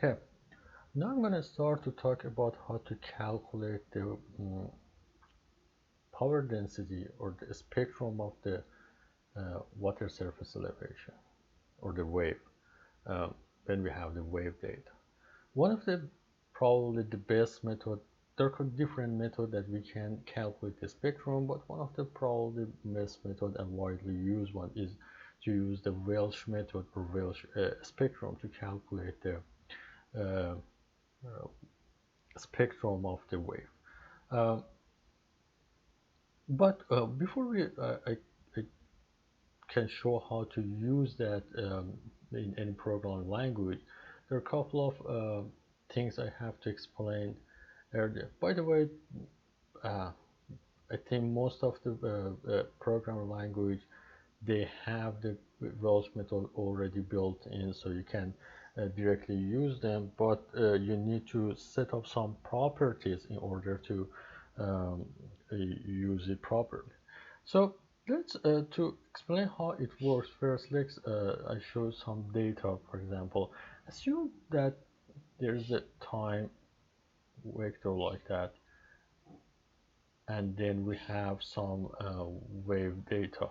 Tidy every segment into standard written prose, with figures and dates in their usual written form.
Okay, now I'm going to start to talk about how to calculate the power density or the spectrum of the water surface elevation or the wave uh, when we have the wave data. One of the probably the best method, there are different methods that we can calculate the spectrum, but one of the probably best method and widely used one is to use the Welch method or Welch spectrum to calculate the uh, uh, spectrum of the wave. Um, but before I can show how to use that in any programming language, there are a couple of things I have to explain earlier. By the way, uh, I think most of the programming language they have the Welch method already built in, so you can directly use them. But you need to set up some properties in order to um, use it properly. So let's to explain how it works. First, let's I show some data. For example, assume that there's a time vector like that, and then we have some wave data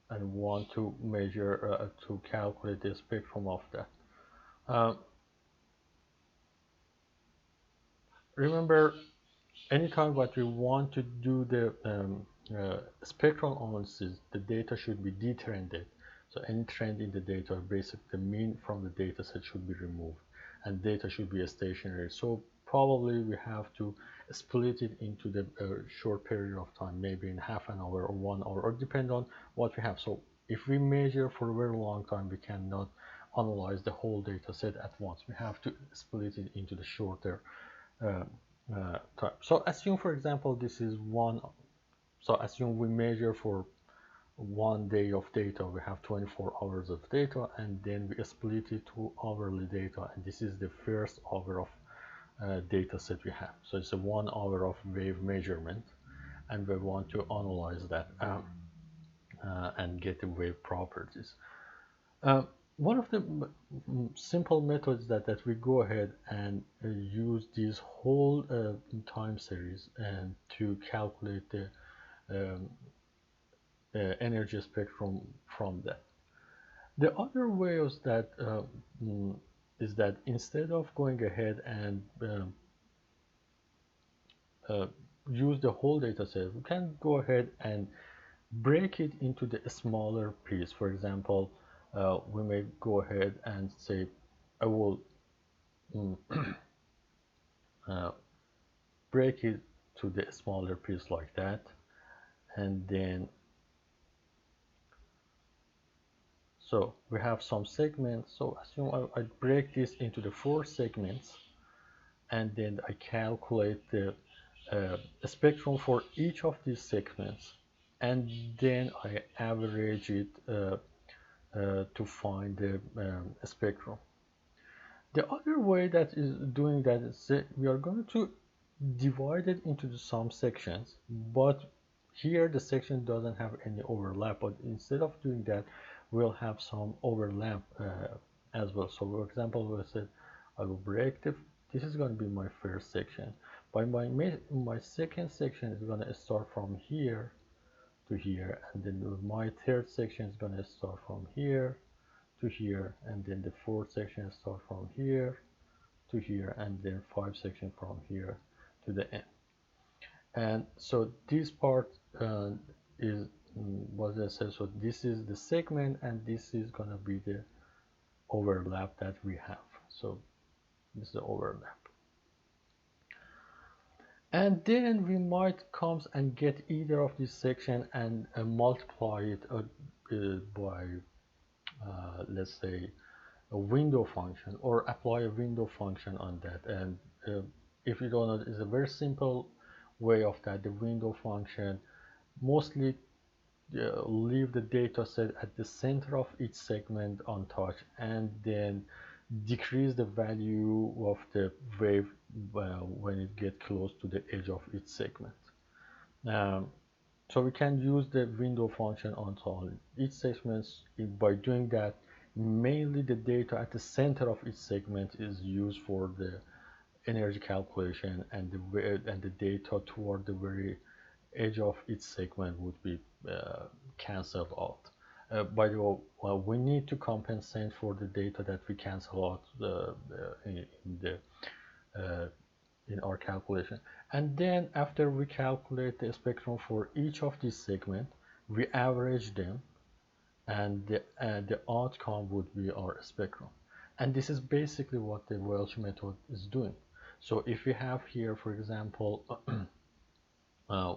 and want to measure to calculate the spectrum of that. Um, Remember, anytime what we want to do the spectral analysis, the data should be detrended. So any trend in the data, basically the mean from the data set should be removed, and data should be stationary. So probably we have to split it into the short period of time, maybe in half an hour or 1 hour, or depend on what we have. So if we measure for a very long time, we cannot analyze the whole data set at once. We have to split it into the shorter uh, time. So assume, for example, this is one. So assume we measure for 1 day of data. We have 24 hours of data, and then we split it to hourly data, and this is the first hour of data set we have. So it's a 1 hour of wave measurement, and we want to analyze that and get the wave properties. Uh, One of the simple methods that we go ahead and use this whole time series and to calculate the um, energy spectrum from that. The other way is that is that instead of going ahead and uh, use the whole data set, we can go ahead and break it into the smaller piece. For example, we may go ahead and say, I will mm, uh, break it to the smaller piece like that, and then so we have some segments. So assume I break this into the 4 segments, and then I calculate the spectrum for each of these segments, and then I average it to find the spectrum. The other way that is doing that is we are going to divide it into some sections, but here the section doesn't have any overlap, but instead of doing that, we'll have some overlap as well. So for example, we said I will break this is going to be my first section. By my second section is going to start from here to here, and then my third section is going to start from here to here, and then the fourth section start from here to here, and then 5 sections from here to the end. And so this part is what I said. So this is the segment, and this is gonna be the overlap that we have. So this is the overlap. And then we might come and get either of this section and multiply it by let's say a window function, or apply a window function on that. And if you don't know, it's a very simple way of that. The window function mostly leave the data set at the center of each segment untouched, and then decrease the value of the wave when it gets close to the edge of each segment. Um, so we can use the window function on each segment. By doing that, mainly the data at the center of each segment is used for the energy calculation, and the data toward the very edge of each segment would be cancelled out. By the way, we need to compensate for the data that we cancel out uh, in our calculation. And then after we calculate the spectrum for each of these segments, we average them, and the outcome would be our spectrum. And this is basically what the Welch method is doing. So if we have here, for example, uh,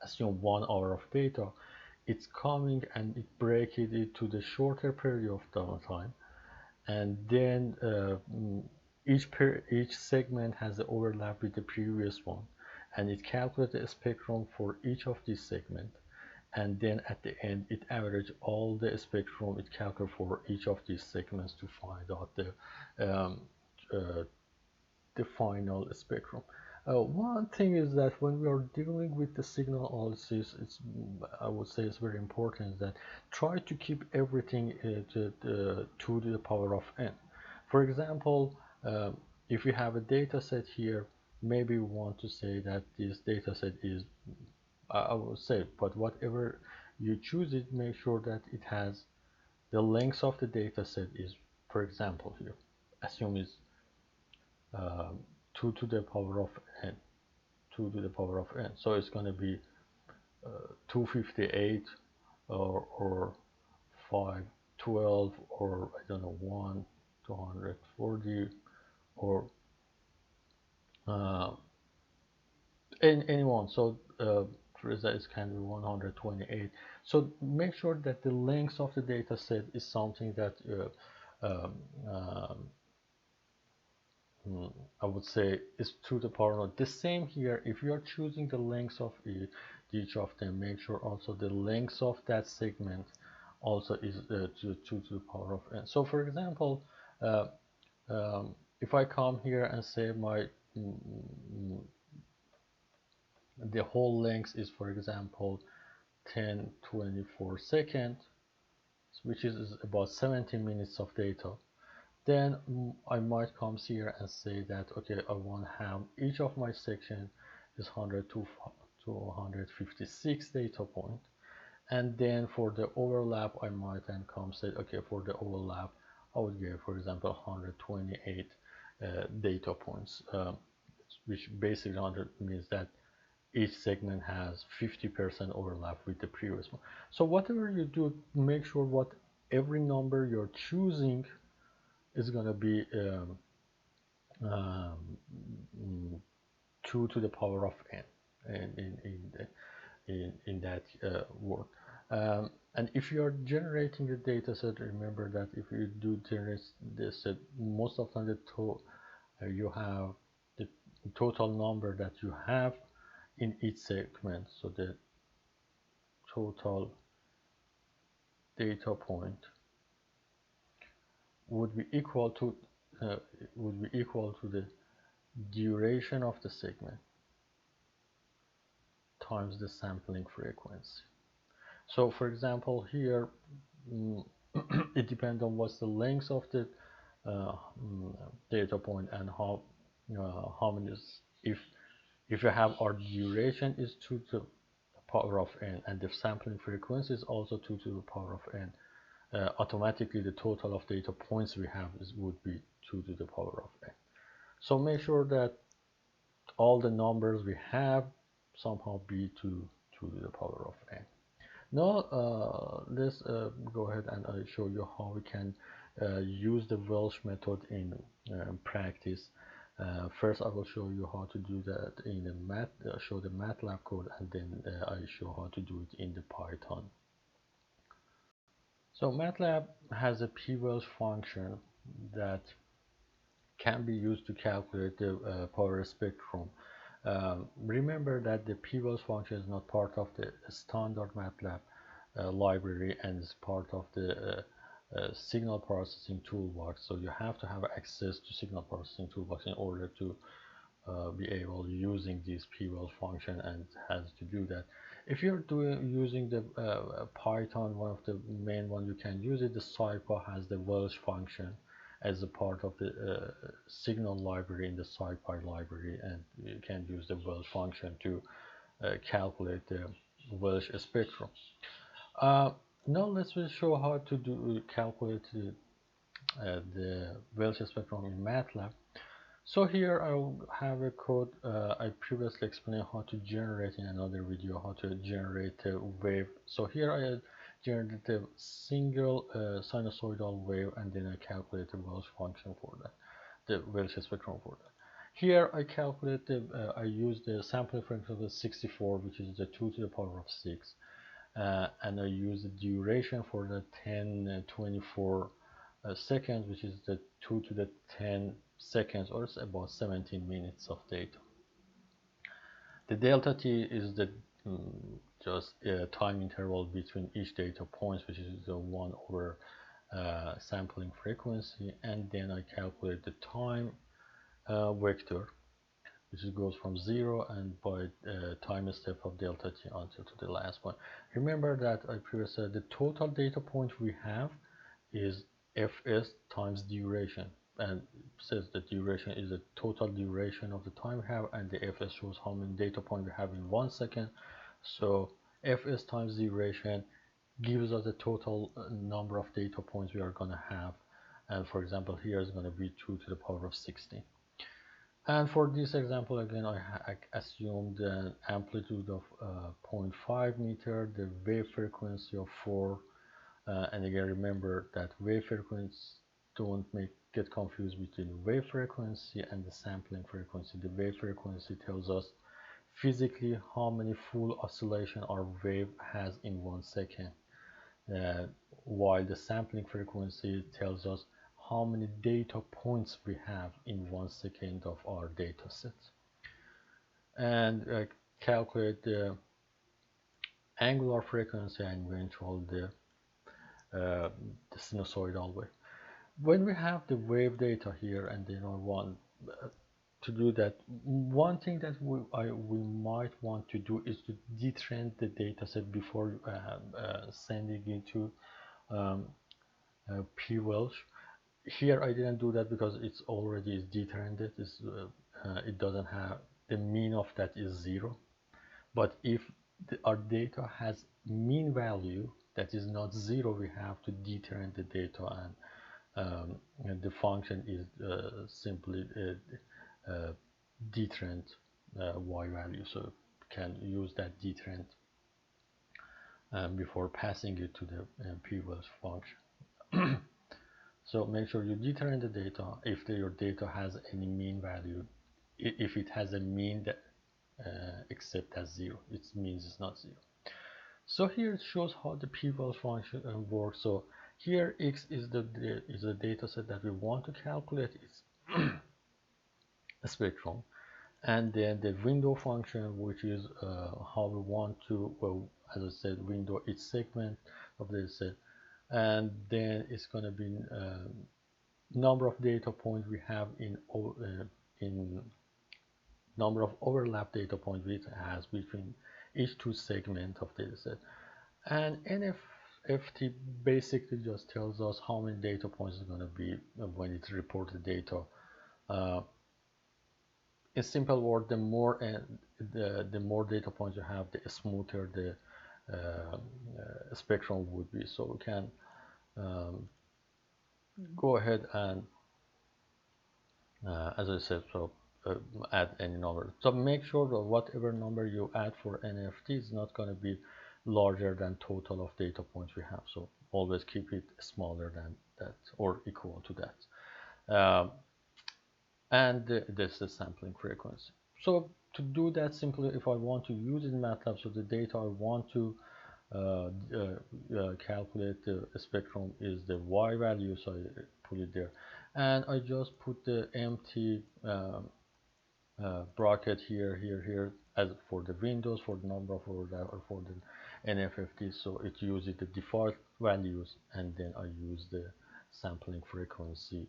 assume 1 hour of data, it's coming and it breaks it to the shorter period of downtime, and then each segment has the overlap with the previous one, and it calculates the spectrum for each of these segments, and then at the end it averages all the spectrum it calculates for each of these segments to find out um, uh, the final spectrum. One thing is that when we are dealing with the signal analysis, I would say it's very important that try to keep everything to the power of n. For example, if we have a data set here, maybe we want to say that this data set is, I will say, but whatever you choose it, make sure that it has the length of the data set is, for example, here, assume is 2 to the power of n, 2 to the power of n. So it's going to be 258 or 512 or I don't know 1 240 or uh, anyone. So is can be 128. So make sure that the length of the data set is something that um, um, I would say is to the power of. The same here, if you are choosing the length of each of them, make sure also the length of that segment also is to the power of n. So for example, uh, if I come here and say my the whole length is, for example, 1024 seconds, which is about 70 minutes of data, then I might come here and say that okay, I want to have each of my section is 100 to 156 data point, and then for the overlap I might then come say okay, for the overlap I would give, for example, 128 data points, which basically means that each segment has 50% overlap with the previous one. So whatever you do, make sure what every number you're choosing is going to be um, 2 to the power of n in that word. And if you are generating a data set, remember that if you do generate this set, most of the time you have the total number that you have in each segment. So the total data point would be equal to the duration of the segment times the sampling frequency. So for example here it depends on what's the length of the data point and how many if you have our duration is 2 to the power of n and the sampling frequency is also 2 to the power of n, automatically the total of data points we have would be 2 to the power of n. So make sure that all the numbers we have somehow be 2 to the power of n. Now let's go ahead and I'll show you how we can use the Welch method in practice. First I will show you how to do that in the show the MATLAB code, and then I show how to do it in the Python. So MATLAB has a p-Welch function that can be used to calculate the power spectrum. Remember that the p-Welch function is not part of the standard MATLAB library and is part of the signal processing toolbox. So you have to have access to signal processing toolbox in order to be able using this p-Welch function, and has to do that. If you're using the Python, one of the main one you can use it, the SciPy has the Welch function as a part of the signal library in the SciPy library, and you can use the Welch function to calculate the Welch spectrum. Now let's show how to calculate the Welch spectrum in MATLAB. So here I have a code I previously explained how to generate in another video, how to generate a wave. So here I generated a single sinusoidal wave, and then I calculate the Welch function for that, the Welch spectrum for that. Here I calculated, I used the sampling frequency of 64, which is the 2 to the power of 6. And I use the duration for the 1024 seconds, which is the 2 to the 10 seconds, or it's about 17 minutes of data. The delta t is the just time interval between each data points, which is the 1 over sampling frequency, and then I calculate the time vector, which goes from 0 and by time step of delta t until to the last one. Remember that I previously said the total data point we have is fs times duration, and says the duration is the total duration of the time we have, and the fs shows how many data points we have in 1 second. So fs times duration gives us the total number of data points we are going to have, and for example here is going to be 2 to the power of 16. And for this example, again, I assumed an amplitude of 0.5 meter, the wave frequency of 4, and again, remember that wave frequencies don't get confused between the wave frequency and the sampling frequency. The wave frequency tells us physically how many full oscillation our wave has in 1 second, while the sampling frequency tells us how many data points we have in 1 second of our data set. And calculate the angular frequency and eventually the sinusoidal wave. When we have the wave data here, and then I want to do that, one thing that we might want to do is to detrend the data set before sending it to Welch. Here I didn't do that because it's already is detrended. It doesn't have the mean of that is 0. But if our data has mean value that is not 0, we have to detrend the data, and the function is simply detrend y value. So we can use that detrend before passing it to the Welch function. So make sure you detrend the data if your data has any mean value. If it has a mean that except as 0, it means it's not 0. So here it shows how the Welch function works. So here x is the data set that we want to calculate. It's a spectrum, and then the window function, which is how we want to, well, as I said, window each segment of the set. And then it's going to be number of data points we have in number of overlap data points it has between each two segments of data set. And NFT basically just tells us how many data points is going to be when it's reported data. In simple word, the more data points you have, the smoother the spectrum would be. So we can go ahead and as I said, so add any number. So make sure that whatever number you add for NFT is not going to be larger than total of data points we have. So always keep it smaller than that or equal to that. And this is the sampling frequency. So to do that, simply if I want to use it in MATLAB, so the data I want to calculate the spectrum is the y value, so I put it there, and I just put the empty bracket here as for the windows, for the number of overlap, or for the NFFT. So it uses the default values, and then I use the sampling frequency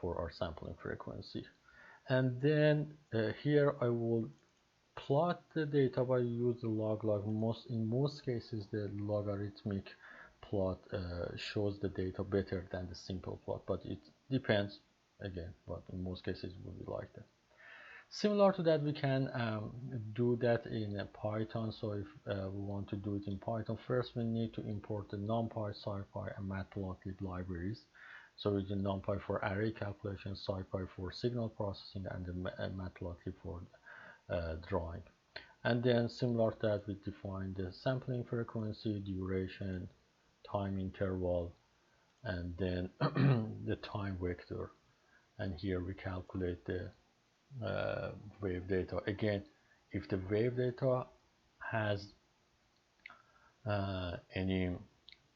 for our sampling frequency. And then here I will plot the data by use the log. In most cases the logarithmic plot shows the data better than the simple plot, but it depends again, but in most cases it will be like that. Similar to that, we can do that in Python. So if we want to do it in Python, first we need to import the NumPy, SciPy, and MATLAB libraries. So we use NumPy for array calculation, SciPy for signal processing, and the MATLAB for drawing. And then similar to that, we define the sampling frequency, duration, time interval, and then the time vector. And here we calculate the wave data. Again, if the wave data has any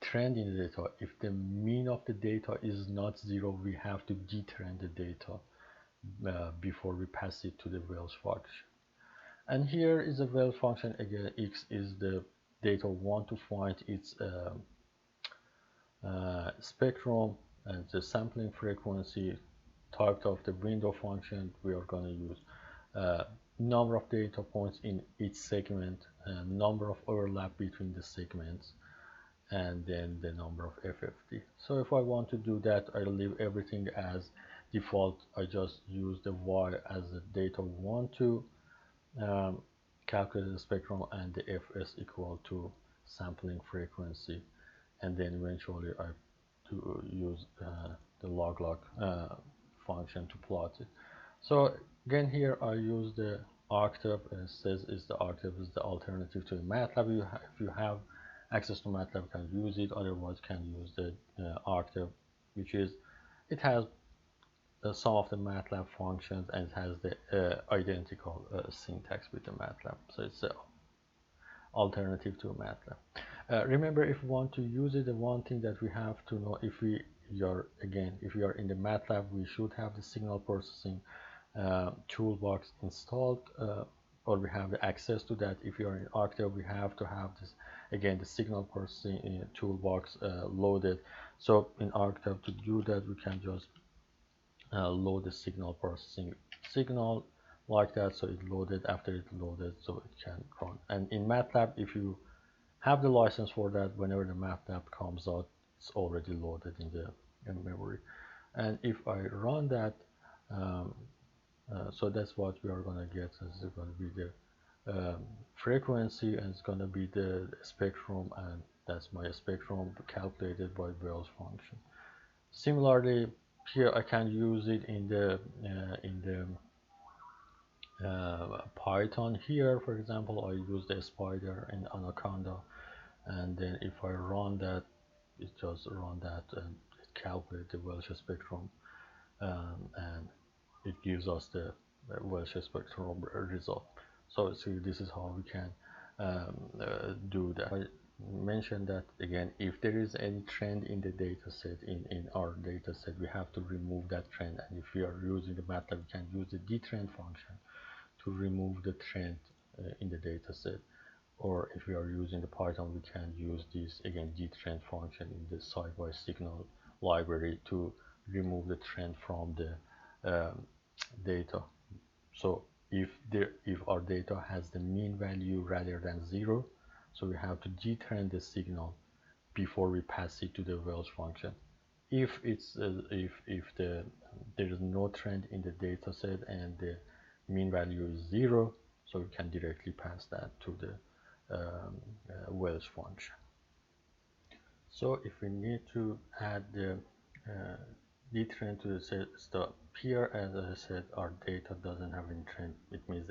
trend in the data, if the mean of the data is not zero, we have to detrend the data before we pass it to the Welch function. And here is a Welch function. Again, x is the data we want to find its spectrum, and the sampling frequency, type of the window function we are going to use, number of data points in each segment, number of overlap between the segments, and then the number of FFT. So if I want to do that, I leave everything as default. I just use the y as the data we want to calculate the spectrum, and the fs equal to sampling frequency, and then eventually I use the log function to plot it. So again, here I use the octave. It says the octave is the alternative to MATLAB. If you have access to MATLAB, can use it. Otherwise, can use the octave, which is, it has some of the MATLAB functions, and it has the identical syntax with the MATLAB. So it's the alternative to MATLAB. Remember, if we want to use it, the one thing that we have to know, if we are in the MATLAB, we should have the signal processing toolbox installed, or we have the access to that. If you are in Octave, we have to have this, again, the signal processing toolbox loaded. So in Octave, to do that, we can just load the signal processing signal like that. So it loaded. After it loaded, so it can run. And in MATLAB, if you have the license for that, whenever the MATLAB comes out, it's already loaded in the memory. And if I run that, so that's what we are going to get. So it's going to be the frequency, and it's going to be the spectrum, and that's my spectrum calculated by Welch function. Similarly, here I can use it in the Python. Here, for example, I use the spider in Anaconda, and then if I run that, it just run that, and it calculates the Welch spectrum, and it gives us the Welch spectrum result. So see, this is how we can do that. I mentioned that again, if there is any trend in the data set, in our data set, we have to remove that trend. And if we are using the MATLAB, we can use the detrend function to remove the trend in the data set. Or if we are using the Python, we can use this, again, detrend function in the SciPy signal library to remove the trend from the data. So if our data has the mean value rather than 0, so we have to detrend the signal before we pass it to the Welch function. If it's there is no trend in the data set and the mean value is 0, so we can directly pass that to the Welch function. So if we need to add the detrend to the set stop here, as I said, our data doesn't have any trend. It means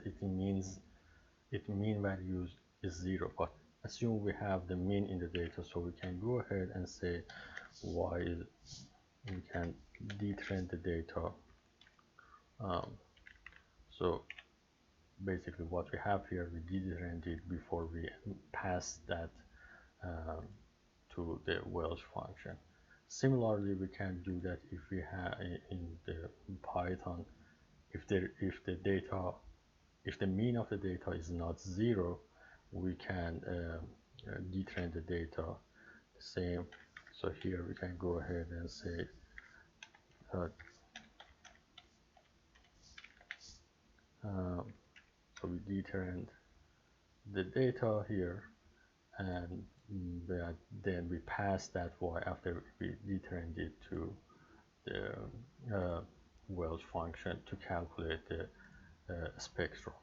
its mean values is 0, but assume we have the mean in the data, so we can go ahead and say we can detrend the data. So basically what we have here, we detrend it before we pass that to the Welch function. Similarly, we can do that if we have in the Python, if the mean of the data is not 0, we can detrend the data the same. So here we can go ahead and say So we determined the data here, and then we pass that y after we determined it to the Welch function to calculate the spectrum.